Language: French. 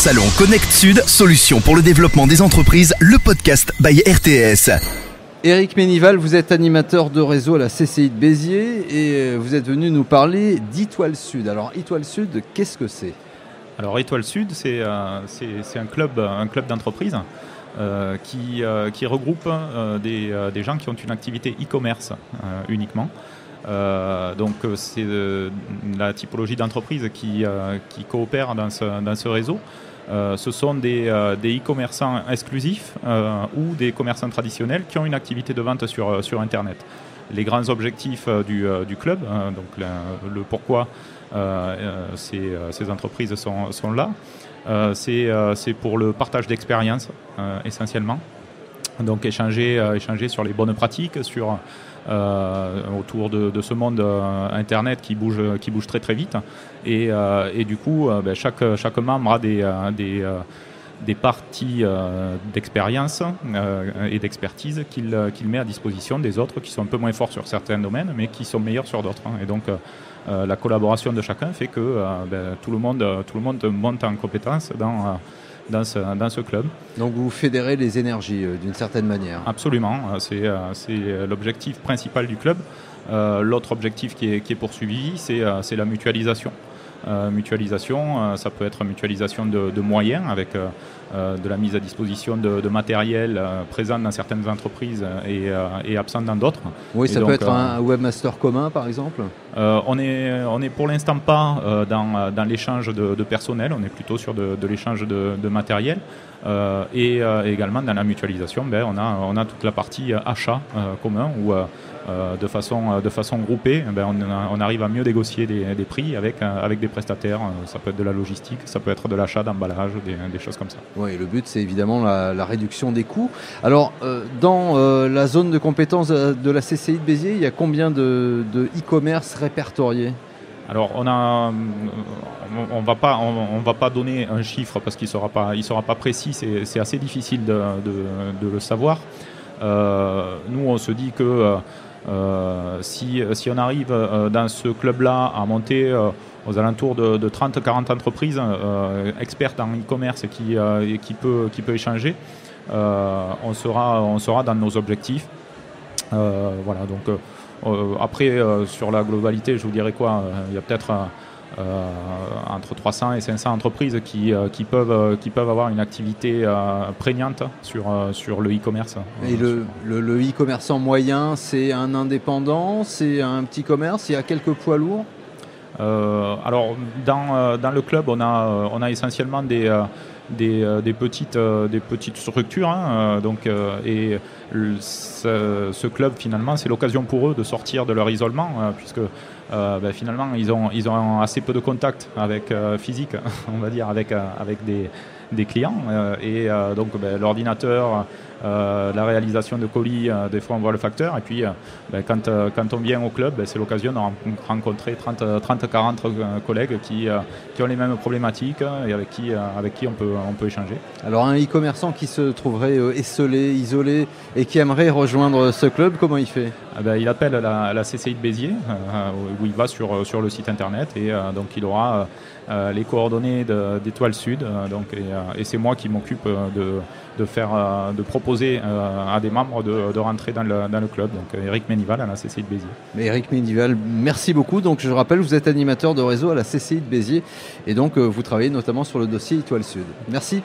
Salon Connect Sud, solution pour le développement des entreprises, le podcast by RTS. Éric Ménival, vous êtes animateur de réseau à la CCI de Béziers et vous êtes venu nous parler d'Étoile Sud. Alors Étoile Sud, qu'est-ce que c'est ? Alors Étoile Sud, c'est un club d'entreprise qui regroupe des gens qui ont une activité e-commerce uniquement. Donc c'est la typologie d'entreprise qui coopère dans ce réseau. Ce sont des e-commerçants exclusifs ou des commerçants traditionnels qui ont une activité de vente sur Internet. Les grands objectifs du club, donc le pourquoi ces entreprises sont là, c'est pour le partage d'expériences essentiellement. Donc échanger sur les bonnes pratiques, autour de ce monde Internet qui bouge très très vite. Et du coup, chaque membre a des parties d'expérience et d'expertise qu'il met à disposition des autres qui sont un peu moins forts sur certains domaines, mais qui sont meilleurs sur d'autres. Et donc, la collaboration de chacun fait que tout le monde monte en compétence dans ce club. Donc vous fédérez les énergies d'une certaine manière. Absolument, c'est l'objectif principal du club. L'autre objectif qui est poursuivi, c'est la mutualisation. Ça peut être mutualisation de moyens avec de la mise à disposition de matériel présent dans certaines entreprises et absent dans d'autres. Oui, ça peut être un webmaster commun par exemple. On est pour l'instant pas dans l'échange de personnel, on est plutôt sur de l'échange de matériel et également dans la mutualisation. On a toute la partie achat commun où de façon groupée, on arrive à mieux négocier des prix avec des prestataires. Ça peut être de la logistique, ça peut être de l'achat, d'emballage, des choses comme ça. Oui, le but c'est évidemment la réduction des coûts. Alors dans la zone de compétence de la CCI de Béziers, il y a combien de e-commerce répertoriés ? Alors on va pas donner un chiffre parce qu'il sera pas précis. C'est assez difficile de le savoir. Nous on se dit que si on arrive dans ce club-là à monter aux alentours de 30-40 entreprises expertes en e-commerce qui peut échanger, on sera dans nos objectifs. Voilà, donc après sur la globalité, je vous dirais quoi, il y a peut-être entre 300 et 500 entreprises qui peuvent avoir une activité prégnante sur le e-commerce. Et le e-commerçant moyen, c'est un indépendant, c'est un petit commerce, il y a quelques poids lourds ? Alors dans le club, on a essentiellement des petites structures, et ce club finalement c'est l'occasion pour eux de sortir de leur isolement puisque finalement ils ont assez peu de contact avec physique, on va dire, avec des clients et donc l'ordinateur, la réalisation de colis, des fois on voit le facteur et puis quand on vient au club, c'est l'occasion de rencontrer 30-40 collègues qui ont les mêmes problématiques et avec qui on peut échanger. Alors un e-commerçant qui se trouverait esselé, isolé et qui aimerait rejoindre ce club, comment il fait ? Il appelle la CCI de Béziers où il va sur le site internet et donc il aura les coordonnées d'Étoile Sud et c'est moi qui m'occupe de proposer à des membres de rentrer dans le club. Donc Éric Ménival à la CCI de Béziers. Mais Éric Ménival, merci beaucoup. Donc je rappelle, vous êtes animateur de réseau à la CCI de Béziers et donc vous travaillez notamment sur le dossier Étoile Sud. Merci.